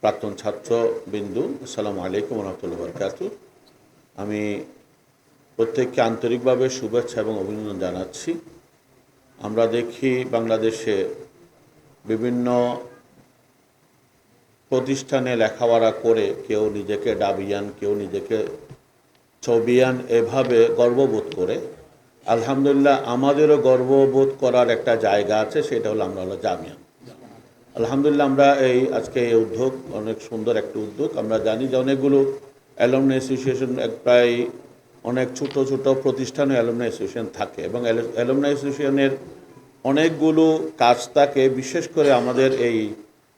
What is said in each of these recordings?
প্রাক্তন ছাত্রবিন্দু, আসসালামু আলাইকুম ওয়া রাহমাতুল্লাহি ওয়া বারাকাতুহু। আমি প্রত্যেককে আন্তরিকভাবে শুভেচ্ছা এবং অভিনন্দন জানাচ্ছি। আমরা দেখি বাংলাদেশে বিভিন্ন প্রতিষ্ঠানে লেখাপড়া করে কেউ নিজেকে ডাবিয়ান, কেউ নিজেকে ছবিয়ান, এভাবে গর্ববোধ করে। আলহামদুলিল্লাহ, আমাদেরও গর্ববোধ করার একটা জায়গা আছে, সেটা হলো আমরা হলো জামিয়ান। আলহামদুলিল্লাহ, আমরা আজকে এই উদ্যোগ অনেক সুন্দর একটা উদ্যোগ। আমরা জানি যে অনেকগুলো অ্যালুমনাই অ্যাসোসিয়েশন, প্রায় অনেক ছোট ছোট প্রতিষ্ঠানে অ্যালুমনাই অ্যাসোসিয়েশন থাকে এবং অ্যালুমনাই অ্যাসোসিয়েশনের অনেকগুলো কাজ থাকে। বিশেষ করে আমাদের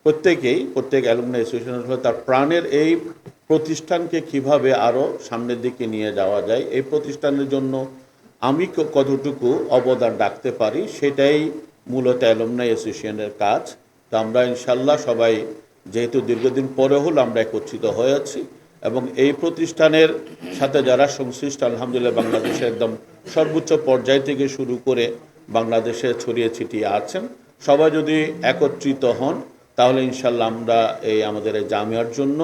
প্রত্যেক অ্যালুমনাই অ্যাসোসিয়েশন হলো তার প্রাণের এই প্রতিষ্ঠানকে কিভাবে আরও সামনের দিকে নিয়ে যাওয়া যায়, এই প্রতিষ্ঠানের জন্য আমি কতটুকু অবদান রাখতে পারি, সেটাই মূলত অ্যালুমনাই অ্যাসোসিয়েশনের কাজ। তো আমরা ইনশাল্লাহ সবাই, যেহেতু দীর্ঘদিন পরে হলো আমরা একত্রিত হয়েছি এবং এই প্রতিষ্ঠানের সাথে যারা সংশ্লিষ্ট, আলহামদুলিল্লাহ বাংলাদেশে একদম সর্বোচ্চ পর্যায় থেকে শুরু করে বাংলাদেশে ছড়িয়ে ছিটিয়ে আছেন, সবাই যদি একত্রিত হন তাহলে ইনশাল্লাহ আমরা আমাদের এই জামিয়ার জন্য,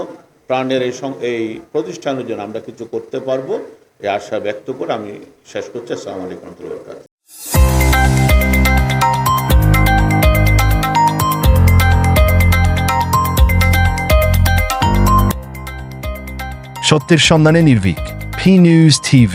প্রাণের এই প্রতিষ্ঠানের জন্য আমরা কিছু করতে পারবো, এই আশা ব্যক্ত করে আমি শেষ করছি। আসসালামু আলাইকুম ওয়া রাহমাতুল্লাহি ওয়া বারাকাতুহু। সত্যের সন্ধানে নির্ভীক, P News TV।